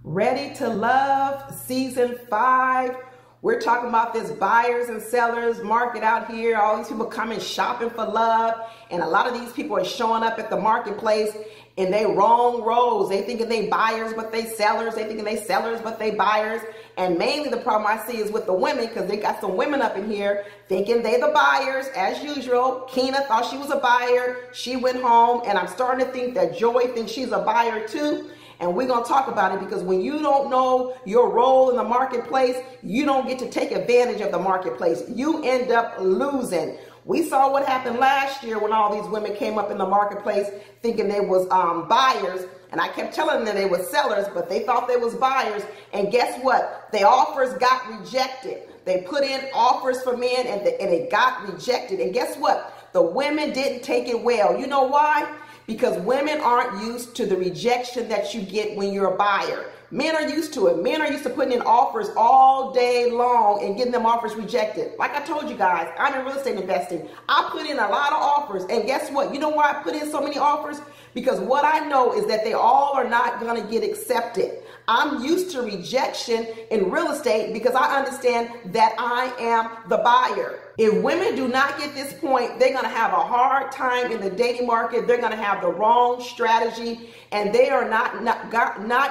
Ready to Love season 5. We're talking about this buyers and sellers market out here. All these people coming shopping for love, and a lot of these people are showing up at the marketplace in they wrong roles. They thinking they buyers but they sellers. They thinking they sellers but they buyers. And mainly the problem I see is with the women, because they got some women up in here thinking they the buyers as usual. Keena thought she was a buyer. She went home, and I'm starting to think that Joy thinks she's a buyer too. And we're going to talk about it, because when you don't know your role in the marketplace, you don't get to take advantage of the marketplace. You end up losing. We saw what happened last year when all these women came up in the marketplace thinking they was buyers. And I kept telling them they were sellers, but they thought they was buyers. And guess what? Their offers got rejected. They put in offers for men, and it got rejected. And guess what? The women didn't take it well. You know why? Because women aren't used to the rejection that you get when you're a buyer. Men are used to it. Men are used to putting in offers all day long and getting them offers rejected. Like I told you guys, I'm in real estate investing. I put in a lot of offers, and guess what? You know why I put in so many offers? Because what I know is that they all are not going to get accepted. I'm used to rejection in real estate because I understand that I am the buyer. If women do not get this point, they're going to have a hard time in the dating market. They're going to have the wrong strategy, and they are not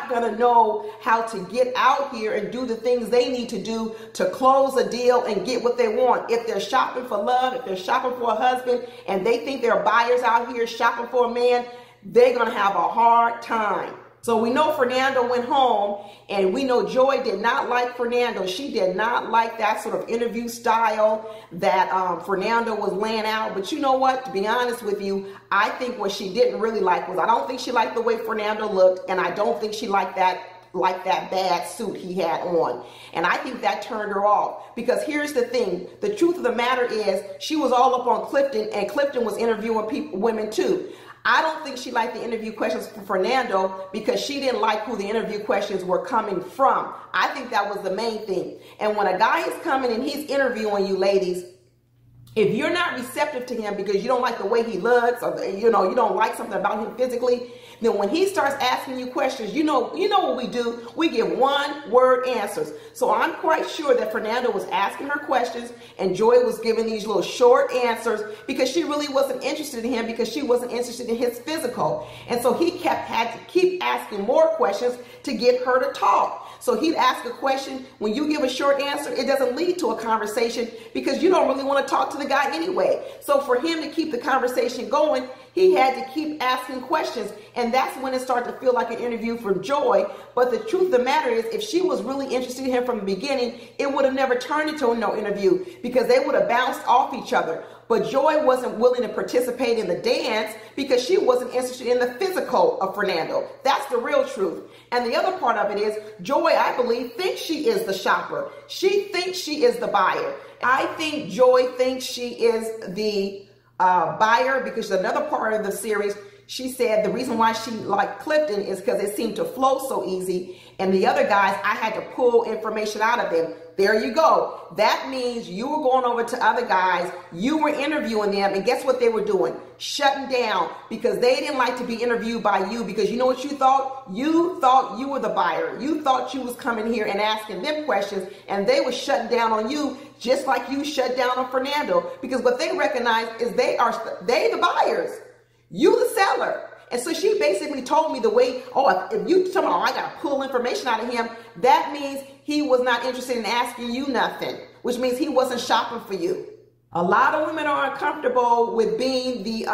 going to know how to get out here and do the things they need to do to close a deal and get what they want. If they're shopping for love, if they're shopping for a husband, and they think they're buyers out here shopping for a man, they're going to have a hard time. So we know Fernando went home, and we know Joy did not like Fernando. She did not like that sort of interview style that Fernando was laying out. But you know what? To be honest with you, I think what she didn't really like was, I don't think she liked the way Fernando looked, and I don't think she liked that bad suit he had on. And I think that turned her off, because here's the thing. The truth of the matter is she was all up on Clifton, and Clifton was interviewing women too. I don't think she liked the interview questions for Fernando because she didn't like who the interview questions were coming from. I think that was the main thing. And when a guy is coming and he's interviewing you, ladies, if you're not receptive to him because you don't like the way he looks, or you don't like something about him physically, then when he starts asking you questions, you know what we do? We give one-word answers. So I'm quite sure that Fernando was asking her questions and Joy was giving these little short answers because she really wasn't interested in him, because she wasn't interested in his physical. And so he had to keep asking more questions to get her to talk. So he'd ask a question. When you give a short answer, it doesn't lead to a conversation because you don't really want to talk to the guy anyway. So for him to keep the conversation going, he had to keep asking questions. And that's when it started to feel like an interview from Joy. But the truth of the matter is, if she was really interested in him from the beginning, it would have never turned into no interview, because they would have bounced off each other. But Joy wasn't willing to participate in the dance because she wasn't interested in the physical of Fernando. That's the real truth. And the other part of it is, Joy, I believe, thinks she is the shopper. She thinks she is the buyer. I think Joy thinks she is the buyer, because another part of the series, she said the reason why she liked Clifton is because it seemed to flow so easy. And the other guys, I had to pull information out of them. There you go. That means you were going over to other guys, you were interviewing them, and guess what they were doing? Shutting down, because they didn't like to be interviewed by you, because you know what you thought? You thought you were the buyer. You thought you was coming here and asking them questions, and they were shutting down on you just like you shut down on Fernando, because what they recognize is they the buyers. You the seller. And so she basically told me the way, if you tell me, I got to pull information out of him, that means he was not interested in asking you nothing, which means he wasn't shopping for you. A lot of women are uncomfortable with being the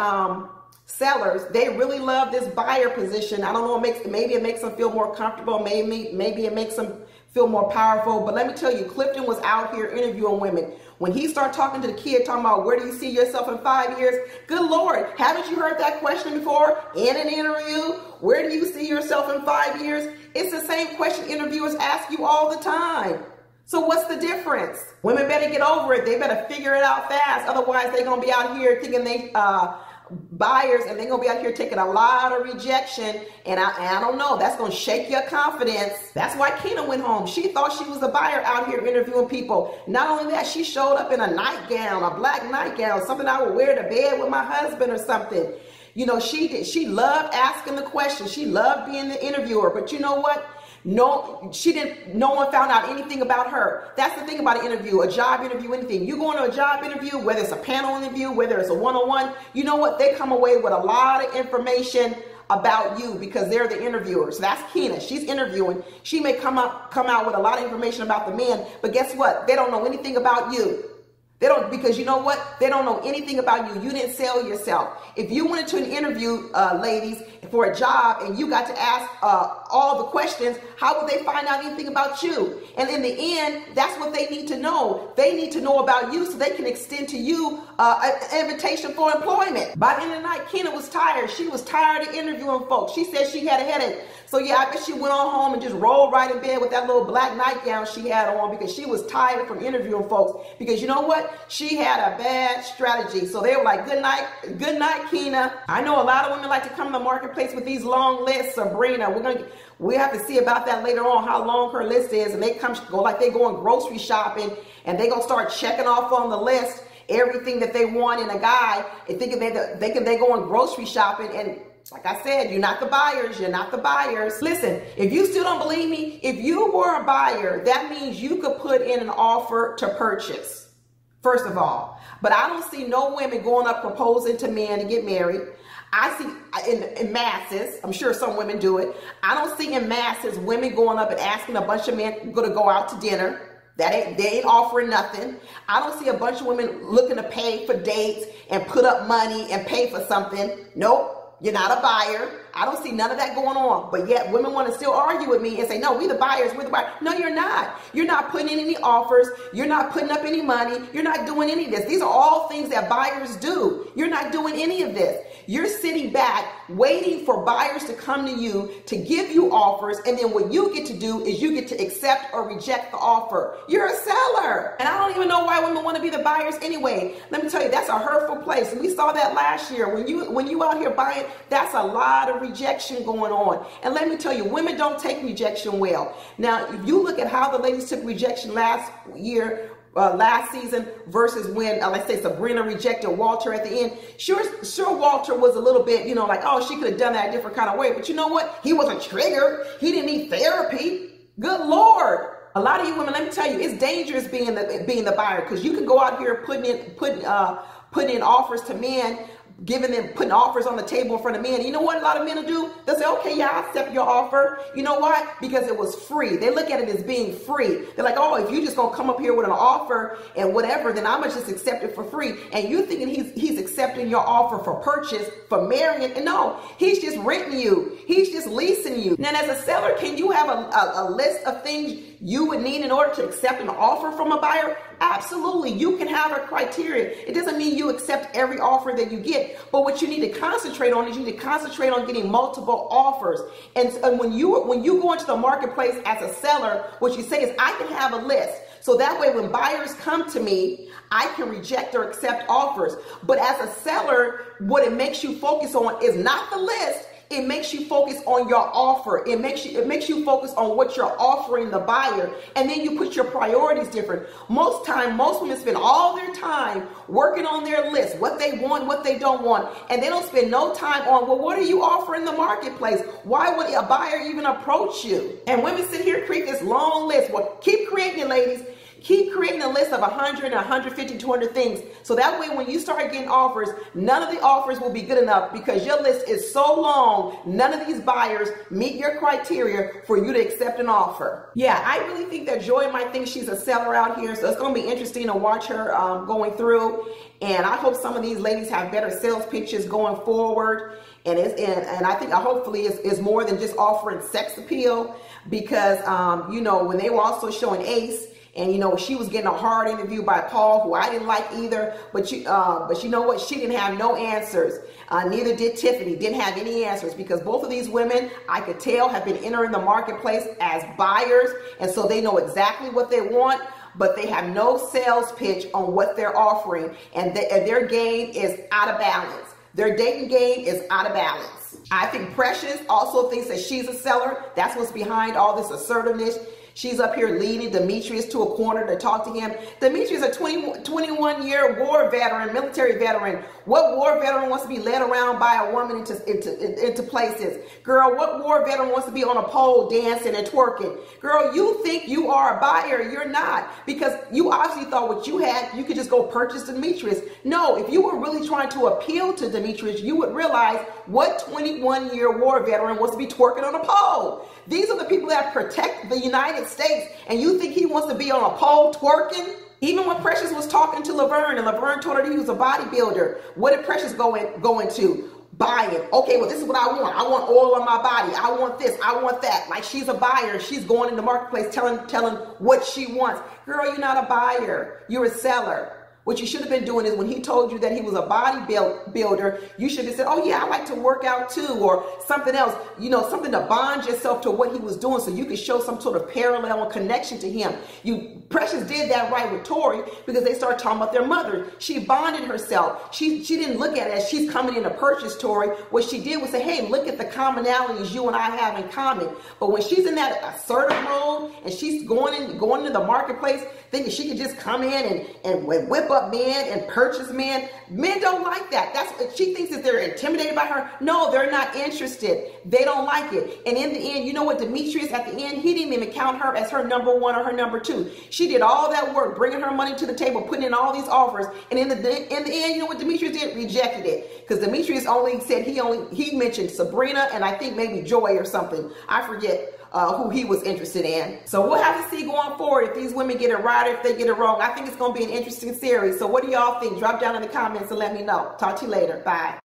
sellers. They really love this buyer position. I don't know, maybe it makes them feel more comfortable. Maybe it makes them feel more powerful. But let me tell you, Clifton was out here interviewing women. When he started talking to the kid, talking about where do you see yourself in 5 years? Good Lord, haven't you heard that question before in an interview? Where do you see yourself in 5 years? It's the same question interviewers ask you all the time. So what's the difference? Women better get over it. They better figure it out fast. Otherwise, they're going to be out here thinking they buyers, and they're going to be out here taking a lot of rejection. And I don't know, that's going to shake your confidence. That's why Keena went home. She thought she was a buyer out here interviewing people. Not only that, she showed up in a nightgown, a black nightgown, something I would wear to bed with my husband or something. You know, she loved asking the questions. She loved being the interviewer. But you know what? No one found out anything about her. That's the thing about an interview, a job interview, anything. You go into a job interview, whether it's a panel interview, whether it's a one-on-one, you know what? They come away with a lot of information about you because they're the interviewer. So that's Keena. She's interviewing. She may come out with a lot of information about the men, but guess what? They don't know anything about you. They don't, because you know what? They don't know anything about you. You didn't sell yourself. If you went into an interview, ladies, for a job and you got to ask all the questions, how would they find out anything about you? And in the end, that's what they need to know. They need to know about you so they can extend to you an invitation for employment. By the end of the night, Keena was tired. She was tired of interviewing folks. She said she had a headache. So yeah, I bet she went on home and just rolled right in bed with that little black nightgown she had on because she was tired from interviewing folks. Because you know what? She had a bad strategy. So they were like, good night, Keena. I know a lot of women like to come to the marketplace with these long lists, Sabrina. We have to see about that later on, how long her list is. And they go like they going grocery shopping and they gonna start checking off on the list everything that they want in a guy and thinking they going grocery shopping. And like I said, you're not the buyers. You're not the buyers. Listen, if you still don't believe me, if you were a buyer, that means you could put in an offer to purchase, first of all. But I don't see no women going up proposing to men to get married. I see in masses, I'm sure some women do it. I don't see in masses women going up and asking a bunch of men to go out to dinner. They ain't offering nothing. I don't see a bunch of women looking to pay for dates and put up money and pay for something. Nope. You're not a buyer. I don't see none of that going on. But yet women want to still argue with me and say, no, we're the buyers. No, you're not. You're not putting in any offers. You're not putting up any money. You're not doing any of this. These are all things that buyers do. You're not doing any of this. You're sitting back waiting for buyers to come to you to give you offers. And then what you get to do is you get to accept or reject the offer. You're a seller. And I don't even know why women want to be the buyers anyway. Let me tell you, that's a hurtful place. And we saw that last year. When you out here buying, that's a lot of rejection going on. And let me tell you, women don't take rejection well. Now, if you look at how the ladies took rejection last season versus when, let's say, Sabrina rejected Walter at the end. Sure, Walter was a little bit, like, oh, she could have done that a different kind of way. But you know what? He wasn't triggered. He didn't need therapy. Good Lord. A lot of you women, let me tell you, it's dangerous being the buyer, because you can go out here putting in offers to men, putting offers on the table in front of men. You know what a lot of men will do? They'll say, okay, yeah, I'll accept your offer. You know why? Because it was free. They look at it as being free. They're like, oh, if you're just going to come up here with an offer and whatever, then I'm going to just accept it for free. And you thinking he's accepting your offer for purchase, for marrying. And no, he's just renting you. He's just leasing you. Now, as a seller, can you have a list of things you would need in order to accept an offer from a buyer? Absolutely. You can have a criteria. It doesn't mean you accept every offer that you get, but what you need to concentrate on is you need to concentrate on getting multiple offers. And when you go into the marketplace as a seller, what you say is, I can have a list. So that way, when buyers come to me, I can reject or accept offers. But as a seller, what it makes you focus on is not the list. It makes you focus on your offer. It makes you focus on what you're offering the buyer. And then you put your priorities different. Most women spend all their time working on their list, what they want, what they don't want. And they don't spend no time on, well, what are you offering the marketplace? Why would a buyer even approach you? And women sit here, create this long list. Well, keep creating it, ladies. Keep creating a list of 100, 150, 200 things. So that way, when you start getting offers, none of the offers will be good enough, because your list is so long. None of these buyers meet your criteria for you to accept an offer. Yeah, I really think that Joy might think she's a seller out here. So it's going to be interesting to watch her going through. And I hope some of these ladies have better sales pitches going forward. And I think hopefully it's more than just offering sex appeal, because, when they were also showing Ace, and she was getting a hard interview by Paul, who I didn't like either. But you know what? She didn't have no answers. Neither did Tiffany. Didn't have any answers, because both of these women, I could tell, have been entering the marketplace as buyers, and so they know exactly what they want, but they have no sales pitch on what they're offering, and their game is out of balance. Their dating game is out of balance. I think Precious also thinks that she's a seller. That's what's behind all this assertiveness. She's up here leading Demetrius to a corner to talk to him. Demetrius is a 21-year war veteran, military veteran. What war veteran wants to be led around by a woman into places? Girl, what war veteran wants to be on a pole dancing and twerking? Girl, you think you are a buyer. You're not, because you obviously thought what you had, you could just go purchase Demetrius. No, if you were really trying to appeal to Demetrius, you would realize what 21-year war veteran wants to be twerking on a pole. These are the people that protect the United States, and you think he wants to be on a pole twerking? Even when Precious was talking to Laverne, and Laverne told her that he was a bodybuilder, what did Precious go into? Buying. Okay, well, this is what I want. I want oil on my body. I want this. I want that. Like, she's a buyer. She's going in the marketplace telling what she wants. Girl, you're not a buyer. You're a seller. What you should have been doing is when he told you that he was a bodybuilder, you should have said, oh yeah, I like to work out too, or something else, you know, something to bond yourself to what he was doing so you could show some sort of parallel connection to him. Precious did that right with Tori, because they started talking about their mother. She bonded herself. She didn't look at it as she's coming in to purchase Tori. What she did was say, hey, look at the commonalities you and I have in common. But when she's in that assertive mode and she's going into the marketplace thinking she could just come in and whip up men and purchase men don't like that. That's what she thinks, that they're intimidated by her. No, they're not interested. They don't like it. And in the end, you know what, Demetrius, at the end, he didn't even count her as her number one or her number two. She did all that work, bringing her money to the table, putting in all these offers. And in the end, you know what Demetrius did? Rejected it. Because Demetrius only said he mentioned Sabrina and I think maybe Joy or something. I forget who he was interested in. So we'll have to see going forward if these women get it right or if they get it wrong. I think it's going to be an interesting series. So what do y'all think? Drop down in the comments and let me know. Talk to you later. Bye.